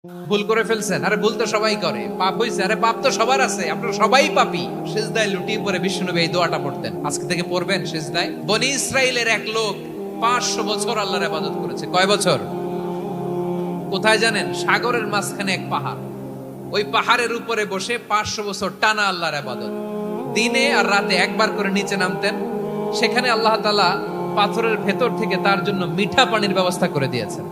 ভুল করে ফেলছেন, আরে ভুল তো সবাই করে। পাপ হইছে, আরে পাপ তো সবার আছে, আমরা সবাই পাপী। সিজদায় লুটিয়ে পড়ে বিষ্ণুনবী এই দোয়াটা পড়তেন। আজকে থেকে পড়বেন সিজদায়। বনি ইসরাইলের এক লোক 500 বছর আল্লাহর ইবাদত করেছে। কয় বছর? কোথায় জানেন? সাগরের মাঝখানে এক পাহাড়। ওই পাহাড়ের উপরে বসে 500 বছর টানা আল্লাহর ইবাদত। দিনে আর রাতে একবার করে নিচে নামতেন। সেখানে আল্লাহ তাআলা পাথরের ভেতর থেকে তার জন্য মিঠা পানির ব্যবস্থা করে দিয়েছেন।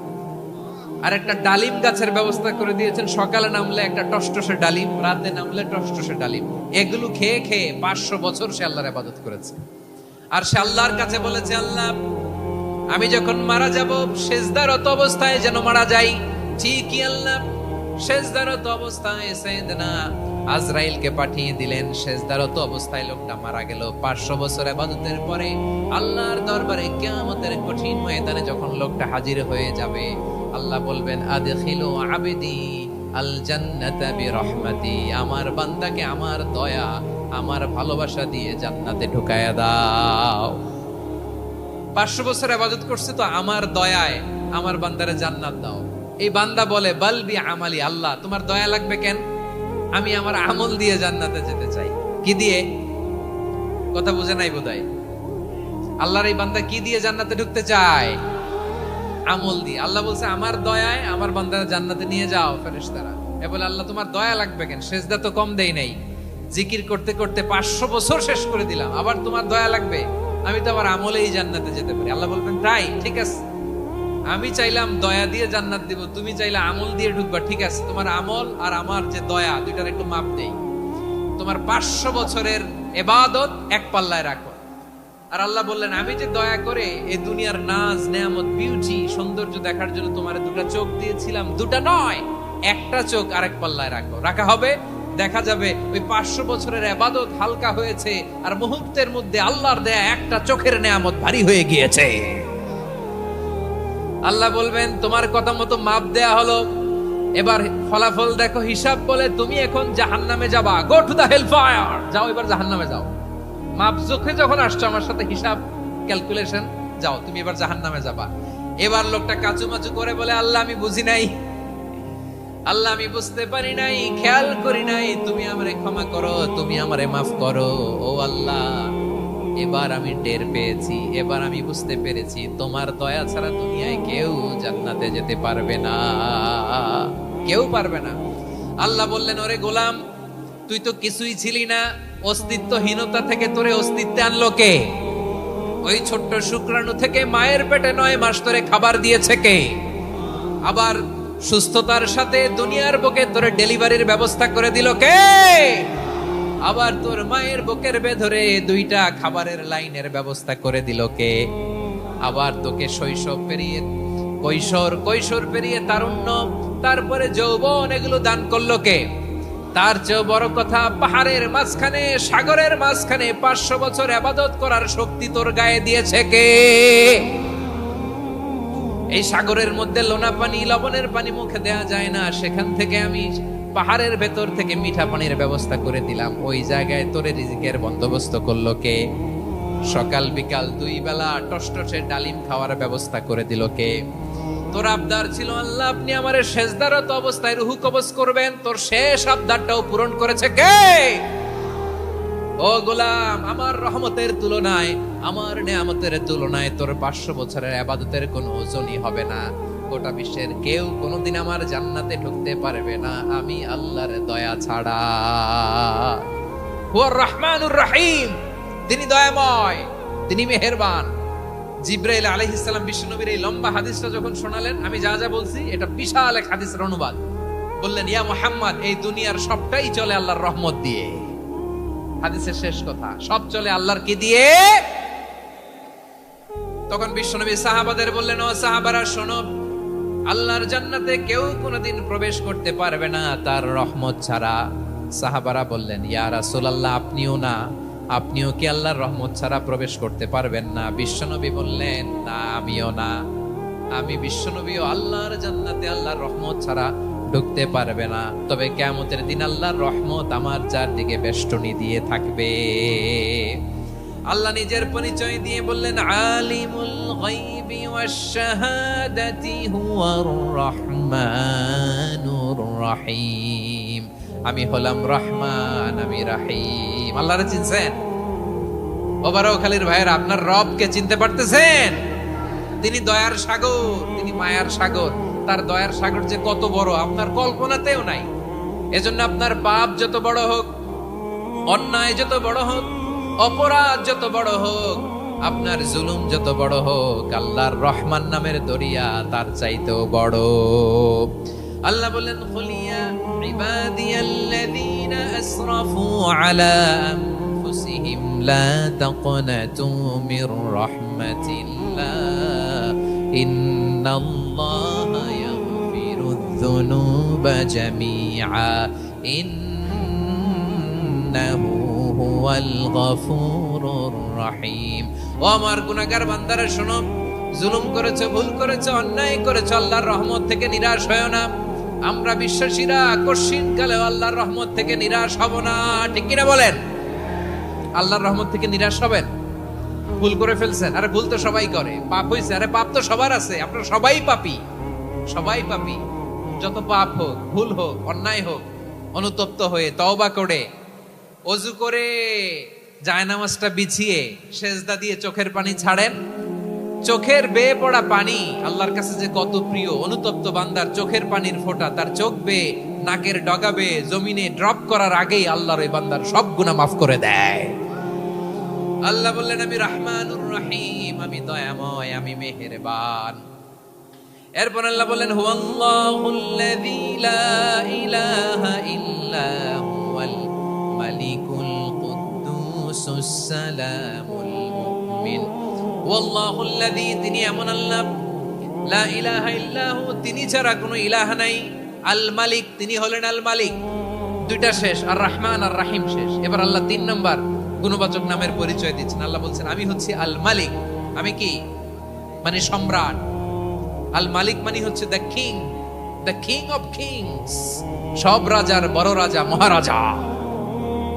আর একটা ডালিম গাছের ব্যবস্থা করে দিয়েছেন। সকালে নামলে একটা টসটসে ডালিম, রাতে নামলে টসটসে ডালিম। এগুলো খেয়ে খেয়ে 500 বছর সে আল্লাহর ইবাদত করেছে। আর সে আল্লাহর কাছে বলেছে, আল্লাহ আমি যখন মারা যাব সেজদারত অবস্থায় যেন মারা যাই। ঠিকই আল্লাহ সেজদারত অবস্থায় সাইয়েদনা আজরাইলকে পাঠিয়ে দিলেন। সেজদারত অবস্থায় লোকটা মারা গেল। 500 বছর ইবাদতের পরে আল্লাহর দরবারে কিয়ামতের কঠিন ময়দানে যখন লোকটা হাজির হয়ে যাবে, আল্লাহ বলবেন, আদখিলু আবদি আল জান্নাতা বিরহমাতি। আমার বান্দাকে আমার দয়া, আমার ভালোবাসা দিয়ে জান্নাতে ঢুকায়া দাও। 500 বছর ইবাদত করছে তো আমার দয়ায় আমার বান্দারে জান্নাত দাও। এই বান্দা বলে, বালবি আমালি, আল্লাহ তোমার দয়া লাগবে কেন? আমি আমার আমল দিয়ে জান্নাতে যেতে চাই। কি দিয়ে? কথা বুঝে নাই বোধহয়। আল্লাহর এই বান্দা কি দিয়ে জান্নাতে ঢুকতে চায়? আমল দিয়ে। আল্লাহ বলছে, আমার দয়ায় আমার বান্দারা জান্নাতে নিয়ে যাও। ফেরেশতারা এ বলে, আল্লাহ তোমার দয়া লাগবে কেন? সেজদা তো কম দেই নাই, জিকির করতে করতে 500 বছর শেষ করে দিলাম, আবার তোমার দয়া লাগবে? আমি তো আমার আমলেই জান্নাতে যেতে পারি। আল্লাহ বলবেন, তাই ঠিক আছে, আমি চাইলাম দয়া দিয়ে জান্নাত দিব, তুমি চাইলে আমল দিয়ে ঢুকবা। ঠিক আছে, তোমার আমল আর আমার যে দয়া, দুইটার একটু মাপ দেই। তোমার 500 বছরের ইবাদত এক পাল্লায় রাখো। আর আল্লাহ বললেন, আমি যে দয়া করে এই দুনিয়ার নাজ নেয়ামত বিউটি সৌন্দর্য দেখার জন্য তোমার দুটা চোখ দিয়েছিলাম, দুটা নয় একটা চোখ আরেক পাল্লায় রাখো। রাখা হবে, দেখা যাবে ওই 500 বছরের ইবাদত হালকা হয়েছে আর মুহূর্তের মধ্যে আল্লাহর দেয়া একটা চোখের নেয়ামত ভারী হয়ে গিয়েছে। আল্লাহ বলবেন, তোমার কথা মতো মাপ দেয়া হলো, এবার ফলাফল দেখো। হিসাব বলে, তুমি এখন জাহান্নামে যাবা। Go to the hell fire, যাও এবার জাহান্নামে যাও। মাপ চোখে যখন আসছো আমার সাথে হিসাব ক্যালকুলেশন, যাও তুমি এবার জাহান্নামে যাবা। এবার লোকটা কাচুমাচু করে বলে, আল্লাহ আমি বুঝি নাই, আল্লাহ আমি বুঝতে পারি নাই, খেয়াল করি নাই, তুমি আমারে ক্ষমা করো, তুমি আমারে মাফ করো। ও আল্লাহ, এবার আমি টের পেয়েছি, এবার আমি বুঝতে পেরেছি, তোমার দয়া ছাড়া দুনিয়ায় কেউ জান্নাতে যেতে পারবে না, কেউ পারবে না। আল্লাহ বললেন, ওরে গোলাম, তুই তো কিছুই ছিলি না, অস্তিত্বহীনতা থেকে তোরে অস্তিত্বে আনলো কে? ওই ছোট্ট শুক্রাণু থেকে মায়ের পেটে 9 মাস ধরে খাবার দিয়েছে কে? আবার সুস্থতার সাথে দুনিয়ার বুকে তোরে ডেলিভারির ব্যবস্থা করে দিল কে? আবার তোর মায়ের বুকের ভেতরে 2টা খাবারের লাইনের ব্যবস্থা করে দিল কে? আবার তোকে শৈশব পেরিয়ে কৈশোর পেরিয়ে তারুণ্য, তারপরে যৌবন, এগুলো দান করলো কে? তার চেয়ে বড় কথা, পাহাড়ের মাঝখানে সাগরের মাঝখানে 500 বছর ইবাদত করার শক্তি তোর গায়ে দিয়েছে কে? এই সাগরের মধ্যে লোনা পানি, লবণের পানি মুখে দেয়া যায় না, সেখান থেকে আমি পাহাড়ের ভেতর থেকে মিঠা পানির ব্যবস্থা করে দিলাম। ওই জায়গায় তোরে রিজিকের বন্দোবস্ত করলো কে? সকাল বিকাল 2 বেলা টসটসে ডালিম খাওয়ার ব্যবস্থা করে দিল কে? তোর আবদার ছিল, আল্লাহ আপনি আমারে সেজদারত অবস্থায় রুহু কবজ করবেন, তোর শেষ আবদারটাও পূরণ করেছে কে? ও গোলাম, আমার রহমতের তুলনায়, আমার নেয়ামতের তুলনায় তোর 500 বছরের ইবাদতের কোনো ওজনই হবে না। গোটা বিশ্বের কেউ কোনোদিন আমার জান্নাতে ঢুকতে পারবে না আমি আল্লাহর দয়া ছাড়া। হুয়ার রহমানুর রহিম, তিনি দয়াময়, তিনি মেহেরবান। জিব্রাইল আলাইহিস সালাম বিশ্বনবীর এই লম্বা হাদিসটা যখন শোনালেন, আমি যা যা বলছি এটা বিশাল এক হাদিসের অনুবাদ। বললেন, ইয়া মুহাম্মদ, এই দুনিয়ার সবটাই চলে আল্লাহর রহমত দিয়ে। হাদিসের শেষ কথা, সব চলে আল্লাহর কি দিয়ে? তখন বিশ্বনবী সাহাবাদের বললেন, ও সাহাবারা শোনো, আল্লাহর জান্নাতে কেউ কোনোদিন প্রবেশ করতে পারবে না তার রহমত ছাড়া। সাহাবারা বললেন, ইয়া রাসূলুল্লাহ, আপনিও না? আপনিও কি আল্লাহর রহমত ছাড়া প্রবেশ করতে পারবেন না? বিশ্বনবী বললেন, না আমিও না। আমি বিশ্বনবীও আল্লাহর জান্নাতে আল্লাহর রহমত ছাড়া ঢুকতে পারবে না। তবে কিয়ামতের দিন আল্লাহর রহমত আমার চারদিকে বেষ্টনী দিয়ে থাকবে। আল্লাহ নিজের পরিচয় দিয়ে বললেন, আলিমুল গায়বি ওয়াশ শাহাদাতি হুয়ার রহমানুর রাহিম। আমি হলাম রহমান, আমি রাহিম। আল্লাহরে চিনছেন? ওবারখালীর ভাইয়ের, আপনার রবকে চিনতে পারতেছেন? তিনি দয়ার সাগর, তিনি মায়ার সাগর। তার দয়ার সাগর যে কত বড় আপনার কল্পনাতেও নাই। এজন্য আপনার পাপ যত বড় হোক, অন্যায় যত বড় হোক, অপরাধ যত বড় হোক, আপনার জুলুম যত বড় হোক, আল্লাহর রহমান নামের দরিয়া তার চাইতেও বড়। আল্লাহ বলেন, কুলিয়া ইবাদিয়াল্লাযীনা আসরাফু আলা আনফুসিহিম লা তাকনাতু মির রাহমাতিল্লাহ ইন্নাল্লাহা ইয়াগফিরুয যুনুবা জামিআ ইন্নাহু হুয়াল গফুরুর রহিম। ও আমার গুনাহগার বান্দারা শোনো, জুলুম করেছো, ভুল করেছো, অন্যায় করেছো, আল্লাহর রহমত থেকে নিরাশ হয়ো না। আমরা বিশ্বাসীরা কঠিন কালে আল্লাহর রহমত থেকে নিরাশ হব না, ঠিক কিনা বলেন? আল্লাহর রহমত থেকে নিরাশ হবেন? ভুল করে ফেলছেন, আরে ভুল তো সবাই করে, পাপ হয়েছে, আরে পাপ তো সবার আছে, আপনারা সবাই পাপী, সবাই পাপী। যত পাপ হোক, ভুল হোক, অন্যায় হোক, অনুতপ্ত হয়ে তওবা করে, ওযু করে, জায়নামাজটা বিছিয়ে সেজদা দিয়ে চোখের পানি ছাড়েন। চোখের বেয়ে পড়া পানি আল্লাহর কাছে যে কত প্রিয়। অনুতপ্ত বান্দার চোখের পানির ফোঁটা তার চোখ বেয়ে, নাকের ডগা বেয়ে জমিনে ড্রপ করার আগেই আল্লাহর ওই বান্দার সব গুনাহ মাফ করে দেয়। আল্লাহ বললেন, আমি রহমানুর রহিম, আমি দয়াময়, আমি মেহেরবান। এরপর আল্লাহ বললেন, হুয়াল্লাহুল্লাযী লা ইলাহা ইল্লা হুয়াল মালিকুল কুদ্দুসুস সালামুল মুমিন। ওয়াল্লাহুল্লাযী, তিনি এমন আল্লাহ, লা ইলাহা ইল্লাহু, তিনি ছাড়া কোনো ইলাহ নাই। আল মালিক, তিনি হলেন আল মালিক। দুইটা শেষ, আর রহমান আর রাহিম শেষ। এবার আল্লাহ 3 নাম্বার গুণবাচক নামের পরিচয় দিচ্ছেন। আল্লাহ বলছেন, আমি হচ্ছি আল মালিক। আমি কি? মানে সম্রাট। আল মালিক মানে হচ্ছে the king, the king of kings. সব রাজার বড় রাজা, মহারাজা।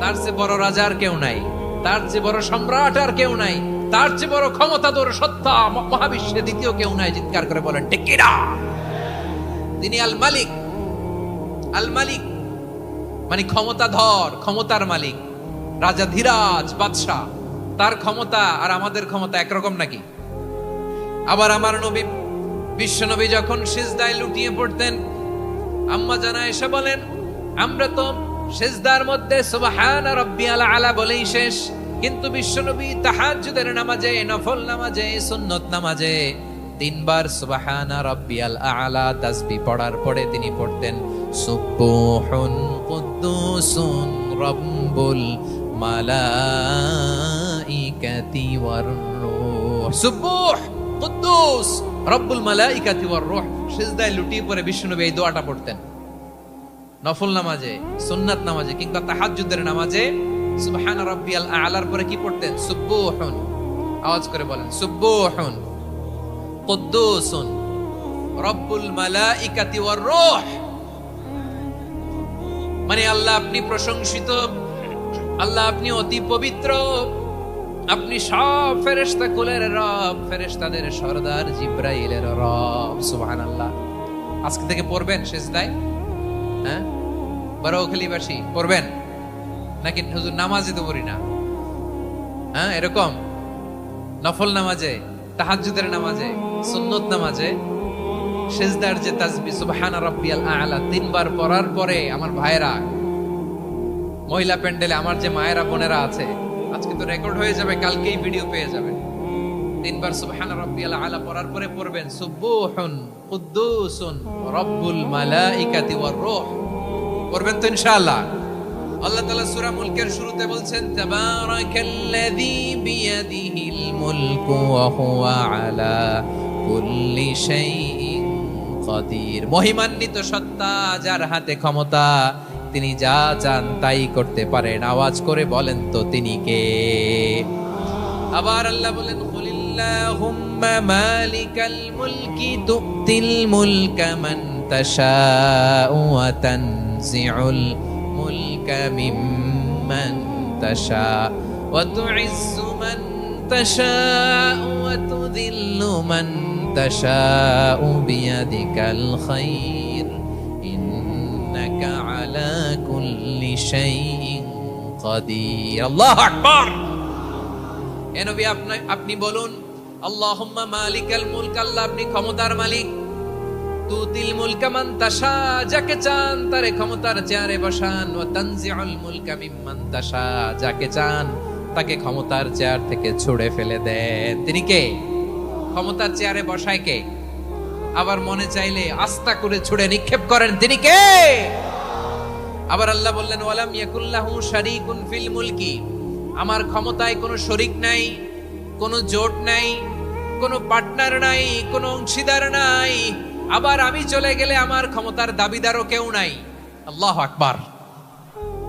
তার চেয়ে বড় রাজা আর কেউ নাই, তার চেয়ে বড় সম্রাট আর কেউ নাই, তার চেয়ে বড় ক্ষমতাধর সত্তা মহাবিশ্বে দ্বিতীয় কেউ নাই। চিৎকার করে বলেন ঠিক কিনা? তিনি আল মালিক। আল মালিক মানে ক্ষমতাধর, ক্ষমতার মালিক, রাজা ধীরাজ বাদশাহ। তার ক্ষমতা আর আমাদের ক্ষমতা একরকম নাকি? আবার আমার নবী, বিশ্ব নবী যখন সিজদায় লুটিয়ে পড়তেন, আম্মা জানা এসে বলেন, আমরা তো সিজদার মধ্যে সুবহানা রাব্বিয়াল আলা বলেই শেষ, কিন্তু বিশ্বনবী তাহাজ্জুদের নামাজে, নফল নামাজে, সুন্নত নামাজে 3 বার সুবহানা রাব্বিয়াল আলা তাসবিহ পড়ার পরে তিনি পড়তেন, সুবহুন কুদ্দুসুন রাব্বুল মালাইকাতি ওয়ার রূহ। সুবহ কুদ্দুস রব্বুল মালাইকাতি ওয়ার রূহ। সিজদায় লুটিয়ে পড়ে বিশ্বনবী এই দোয়াটা পড়তেন। নফল নামাজে, সুন্নাত নামাজে কিংবা তাহাজ্জুদের নামাজে সুবহান রাব্বিয়াল আলার পরে কি পড়তেন? সুবহুন। আওয়াজ করে বলেন, সুবহুন কুদ্দুসুন রব্বুল মালাইকাতি ওয়ার রূহ। মানে আল্লাহ আপনি প্রশংসিত, আল্লাহ আপনি অতি পবিত্র, আপনি সব ফেরেশতা কুলের রব, ফেরেশতাদের সরদার জিবরাইলের রব। সুবহানাল্লাহ। আজকে থেকে পড়বেন সিজদায়? হ্যাঁ, বারোখালীবাসী পড়বেন নাকি? হুজুর নামাজে তো পড়ি না। হ্যাঁ, এরকম নফল নামাজে, তাহাজ্জুদের নামাজে, সুন্নত নামাজে সিজদার যে তাসবিহ সুবহানা রাব্বিয়াল আ'লা 3 বার পড়ার পরে আমার ভাইরা, মহিলা প্যান্ডেলে আমার যে মায়েরা বোনেরা আছে, আজকে তো রেকর্ড হয়ে যাবে, কালকেই ভিডিও পেয়ে যাবেন। 3 বার সুবহানা রাব্বিয়াল আ'লা পড়ার পরে পড়বেন সুবহুন কুদ্দুসুন রব্বুল মালাইকাতি ওয়ার রূহ। পড়বেন তো ইনশাআল্লাহ। আল্লাহ তাআলা সূরা মুলকের শুরুতে বলছেন, তাবারাকাল্লাযী বিয়াদিহিল মুলকু ওয়া হুয়া আলা কুল্লি শাইইন কাদির। মহিমান্বিত সত্তা, যার হাতে ক্ষমতা, তিনি যা চান তাই করতে পারেন। আওয়াজ করে বলেন তো তিনি কে? আবার আল্লাহ বলেন, কুলিল্লাহুম্মা মালিকাল মুলকি তুতিল মুলকা মান তাশাউ ওয়া তানজিউল মুলকা মিম্মান তাশাউ ওয়া তুইজ্জু মান তাশাউ ওয়া তুযিল্লু মান তাশাউ বিয়াদিকাল খায়র শাইইন কাদির। আল্লাহু আকবার। এ নবী আপনি বলুন, আল্লাহুম্মা মালিকাল মুলক, আল্লাহ আপনি ক্ষমতার মালিক। তুতিল মুলকা মান তাশা, যাকে চান তারে ক্ষমতার চেয়ারে বসান। ওয়া তানজিউল মুলকা মিম্মান তাশা, যাকে চান তাকে ক্ষমতার চেয়ার থেকে ছুড়ে ফেলে দেন। তিনি কে? ক্ষমতার চেয়ারে বসায় কে? আবার মনে চাইলে আস্তা করে ছুড়ে নিক্ষেপ করেন, তিনি কে? আবার আল্লাহ বললেন, ওয়ালাম ইয়াকুল্লাহু শারীকুন ফিল মুলকি, আমার ক্ষমতায় কোনো শরীক নাই, কোনো জোট নাই, কোনো পার্টনার নাই, কোনো অংশীদার নাই। আবার আমি চলে গেলে আমার ক্ষমতার দাবিদারও কেউ নাই। আল্লাহু আকবার।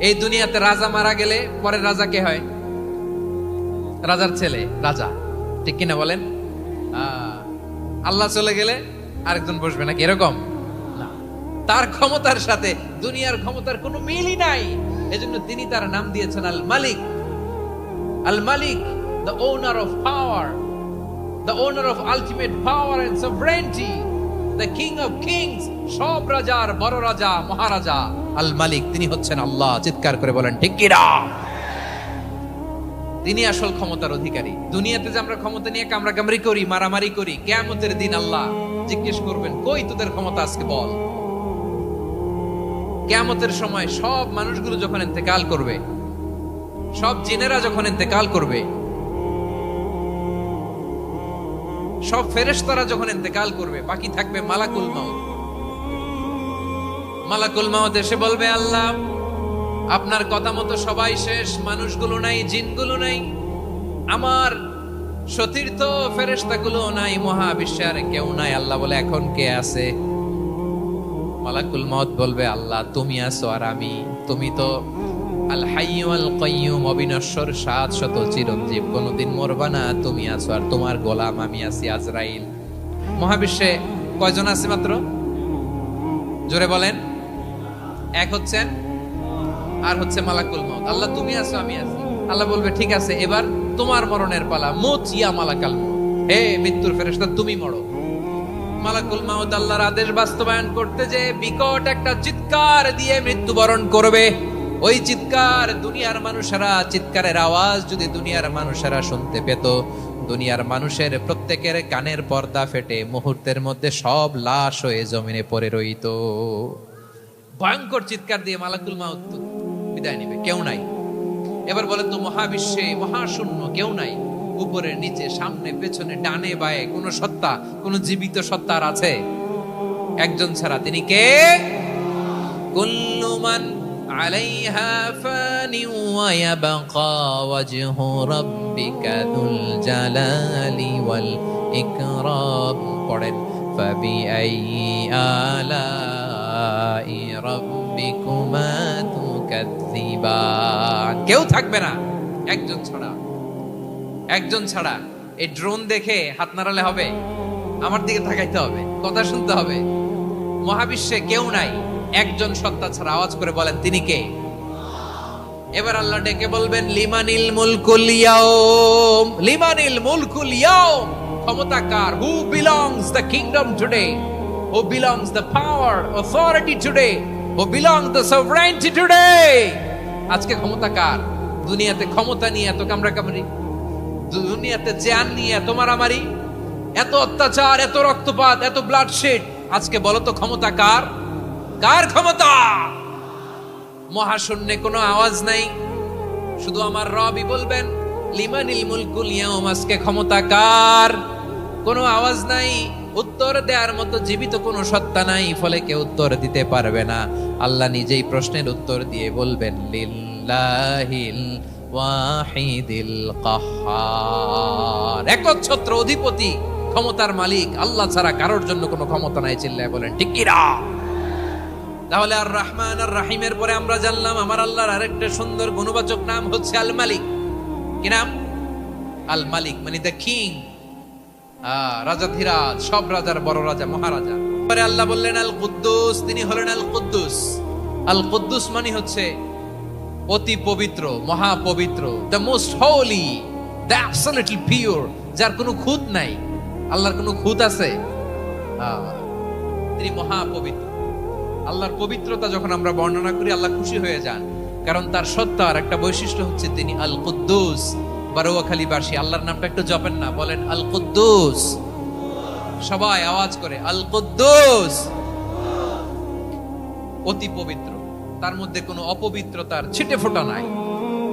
এই দুনিয়াতে রাজা মারা গেলে পরের রাজা কে হয়? রাজার ছেলে রাজা, ঠিক কিনা বলেন? আল্লাহ চলে গেলে আরেকজন বসবে নাকি এরকম না। তার ক্ষমতার সাথে দুনিয়ার ক্ষমতার কোনো মিলই নাই। এজন্য তিনি তার নাম দিয়েছেন আল মালিক। আল মালিক, the owner of power, the owner of ultimate power and sovereignty, the king of kings, সব রাজার বড় রাজা, মহারাজা আল মালিক, তিনি হচ্ছেন আল্লাহ। চিৎকার করে বলেন ঠিক কি না? তিনি আসল ক্ষমতার অধিকারী। দুনিয়াতে যে আমরা ক্ষমতা নিয়ে কামড়াকামড়ি করি, মারামারি করি, কিয়ামতের দিন আল্লাহ জিজ্ঞেস করবেন, কই তোদের ক্ষমতা আজকে বল। কিয়ামতের সময় সব মানুষগুলো যখন ইন্তেকাল করবে, সব জিনেরা যখন ইন্তেকাল করবে, সব ফেরেশতারা যখন ইন্তেকাল করবে, বাকি থাকবে মালাকুল মাউত। মালাকুল মাউত এসে বলবে, আল্লাহ আপনার কথা মতো সবাই শেষ, মানুষগুলো নাই, জিনগুলো নাই, আমার সতীর্থ ফেরেশতাগুলো নাই, মহাবিশ্বে আর কেউ নাই। আল্লাহ বলে, এখন কে আছে? মালাকুল মাউত বলবে, আল্লাহ তুমি আছো আর আমি। তুমি তো আল হাইয়্যু আল কাইয়্যুম, অবিনশ্বর, শাশ্বত, চিরঞ্জীব, কোনদিন মরবা না। তুমি আছো আর তোমার গোলাম আমি আছি আজরাইল। মহাবিশ্বে কয়জন আছে মাত্র? জোরে বলেন। এক হচ্ছেন আর হচ্ছে মালাকুল মাউত। আল্লাহ তুমি আছো আমি আছি। আল্লাহ বলবে, ঠিক আছে, এবার তোমার মরণের পালা। মুত ইয়া মালাকাল মাউত, হে মৃত্যুর ফেরেশতা তুমি মরো। মালাকুল মাউত আল্লাহর আদেশ বাস্তবায়ন করতে যে বিকট একটা চিৎকার দিয়ে মৃত্যুবরণ করবে। ওই চিৎকার দুনিয়ার মানুষেরা, চিৎকারের আওয়াজ যদি দুনিয়ার মানুষেরা শুনতে পেত, দুনিয়ার মানুষের প্রত্যেকের কানের পর্দা ফেটে মুহূর্তের মধ্যে সব লাশ হয়ে জমিনে পড়ে রইত। ভয়ঙ্কর চিৎকার দিয়ে মালাকুল মাউত বিদায় নিবে, কেউ নাই। এবার বলেন তো, মহাবিশ্বে মহাশূন্য, কেউ নাই। উপরে নিচে, সামনে পেছনে, ডানে বায়ে কোন সত্তা, কোন জীবিত সত্তা আর আছে? একজন ছাড়া, তিনি কে? কুল্লু মান আলাইহা ফানি ওয়া ইয়াবকা ওয়াজহু রাব্বিকা যুল জালালি ওয়াল ইকরাম। পড়েন, ফাবিআইয়ি আলাই রাব্বিকুমা তুকাযযিবান। কেউ থাকবে না একজন ছাড়া। একজন ছাড়া। এই ড্রোন দেখে হাত নাড়ালে হবে? আমার দিকে তাকাইতে হবে, কথা শুনতে হবে। মহাবিশ্বে কেউ নাই, একজন সত্তা ছাড়া। আওয়াজ করে বলেন, তিনি কে? এবার আল্লাহ ডেকে বলবেন, লিমানিল মুলকুল ইয়াউম, লিমানিল মুলকুল ইয়াউম। ক্ষমতা কার? Who belongs the kingdom today, who belongs the power, authority today, who belongs the sovereignty today. আজকে ক্ষমতা কার? দুনিয়াতে ক্ষমতা নিয়ে এত কামড়াকামড়ি, দুনিয়াতে জান নিয়ে এত মারামারি, এত অত্যাচার, এত রক্তপাত, এত ব্লাডশেড। আজকে বলো তো ক্ষমতা কার? কার ক্ষমতা? মহাশূন্যে কোনো আওয়াজ নাই, শুধু আমার রবই বলবেন, লিমানিল মুলকুল ইয়াউম। আজকে ক্ষমতা কার? কোনো আওয়াজ নাই, উত্তর দেওয়ার মতো জীবিত কোনো সত্তা নাই, ফলে কেউ উত্তর দিতে পারবে না। আল্লাহ নিজেই প্রশ্নের উত্তর দিয়ে বলবেন, লিল্লাহিল ওয়াহিদিল কাহ্হার। একচ্ছত্র অধিপতি, ক্ষমতার মালিক আল্লাহ ছাড়া কারোর জন্য কোনো ক্ষমতা নাই। চিল্লায় বলেন ঠিক কি না? তাহলে আর রহমান আর রাহিমের পরে আমরা জানলাম আমার আল্লাহর আরেকটা সুন্দর গুণবাচক নাম হচ্ছে আল মালিক। কি নাম? আল মালিক, মানে দ্য কিং, রাজাধিরাজ, সব রাজার বড় রাজা, মহারাজা। পরে আল্লাহ বললেন আল কুদ্দুস, তিনি হলেন আল কুদ্দুস। আল কুদ্দুস মানে হচ্ছে অতি পবিত্র, মহা পবিত্র, the most Holi, the absolutely pure, যার কোনো খুঁত নাই। আল্লাহর কোনো খুঁত আছে? তিনি মহা পবিত্র। আল্লাহর পবিত্রতা যখন আমরা বর্ণনা করি, আল্লাহ খুশি হয়ে যান। কারণ তার সত্তার একটা বৈশিষ্ট্য হচ্ছে তিনি আল কুদ্দুস। বারোয়াখালীবাসী আল্লাহর নামটা একটু জপেন না, বলেন আল কুদ্দুস, সবাই আওয়াজ করে আল কুদ্দুস। অতি পবিত্র, তার মধ্যে কোনো অপবিত্রতার ছিটে ফোঁটা নাই,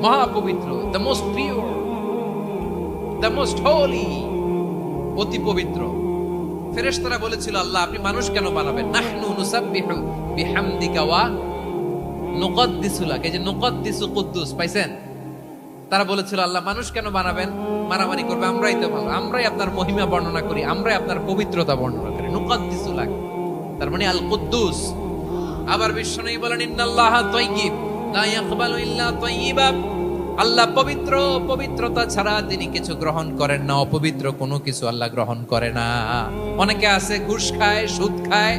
মহাপবিত্র, the most pure, the most holy, অতি পবিত্র। ফেরেশতারা বলেছিল, আল্লাহ আপনি মানুষ কেন বানাবেন? নাহনু নুসাব্বিহু বিহামদিকা ওয়া নুকদ্দিসু লাক। এই যে নুকদ্দিসু কুদ্দুস পাইছেন? তারা বলেছিল, আল্লাহ মানুষ কেন বানাবেন? মারামারি করবে, আমরাই তো ভালো, আমরাই আপনার মহিমা বর্ণনা করি, আমরাই আপনার পবিত্রতা বর্ণনা করি। নুকদ্দিসু লাক তার মানে আল কুদ্দুস। আবার বিশ্বনবী বলেন, ইন্নাল্লাহা তাইয়্যিব লা ইয়াকবালু ইল্লা তাইয়্যিবা। আল্লাহ পবিত্র, পবিত্রতা ছাড়া তিনি কিছু গ্রহণ করেন না, অপবিত্র কোনো কিছু আল্লাহ গ্রহণ করে না। অনেকে আছে ঘুষ খায়, সুদ খায়,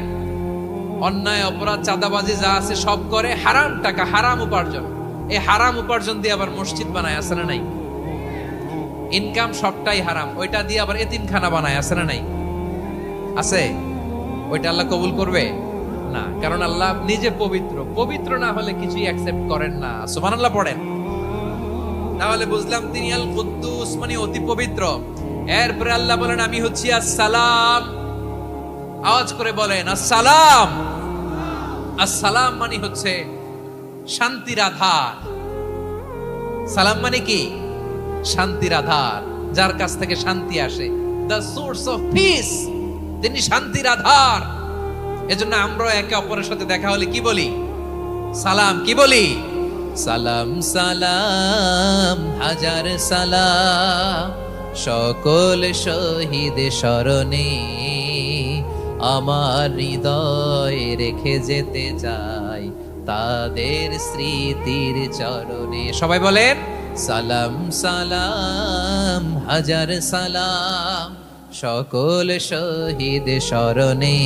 অন্যায় অপরাধ চাঁদাবাজি যা আছে সব করে, হারাম টাকা, হারাম উপার্জন। এই হারাম উপার্জন দিয়ে আবার মসজিদ বানায়, আছে না নাই? ইনকাম সবটাই হারাম, ওইটা দিয়ে আবার এতিমখানা বানায়, আছে না নাই? আছে। ওইটা আল্লাহ কবুল করবে না, কারণ আল্লাহ নিজে পবিত্র। পবিত্র না হলে কিছুই অ্যাকসেপ্ট করেন না। সুবহানাল্লাহ পড়েন। তাহলে বুঝলাম তিনি আল কুদ্দুস মানে অতি পবিত্র। এরপরে আল্লাহ বলেন, আমি হচ্ছি আসসালাম। আওয়াজ করে বলেন আসসালাম। আসসালাম মানে হচ্ছে শান্তির আধার। সালাম মানে কি? শান্তির আধার, যার কাছ থেকে শান্তি আসে। দ্য সোর্স অফ পিস, তিনি শান্তির আধার। এজন্য আমরা একে অপরের সাথে দেখা হলে কি বলি? সালাম। কি বলি? সালাম সালাম হাজার সালাম, সকল শহীদ স্মরণে আমার হৃদয় রেখে যেতে চাই তাদের স্মৃতির চরণে। সবাই বলেন সালাম সালাম হাজার সালাম, সকল শহীদ স্মরণে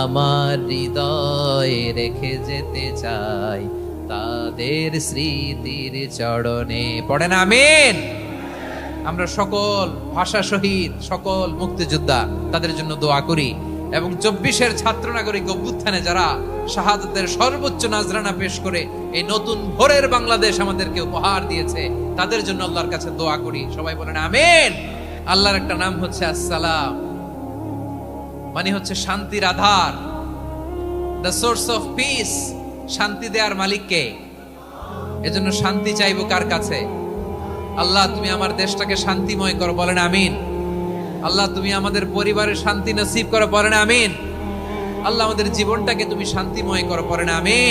আমার হৃদয় রেখে যেতে চাই তাদের স্মৃতির চরণে। পড়েন আমিন। আমরা সকল ভাষা শহীদ, সকল মুক্তিযোদ্ধা, তাদের জন্য দোয়া করি। এবং 24-এর ছাত্র নাগরিক অভ্যুত্থানে যারা শাহাদাতের সর্বোচ্চ নাজরানা পেশ করে এই নতুন ভোরের বাংলাদেশ আমাদেরকে উপহার দিয়েছে, তাদের জন্য আল্লাহর কাছে দোয়া করি। সবাই বলেন আমিন। আল্লাহর একটা নাম হচ্ছে আসসালাম, মানে হচ্ছে শান্তির আধার, দ্য সোর্স অফ পিস। শান্তি দেওয়ার মালিক কে? এজন্য শান্তি চাইবো কার কাছে? আল্লাহ তুমি আমার দেশটাকে শান্তিময় করো, বলেন আমিন। আল্লাহ তুমি আমাদের পরিবারের শান্তি নসিব করো, বলেন আমিন। আল্লাহ আমাদের জীবনটাকে তুমি শান্তিময় করো, বলেন আমিন।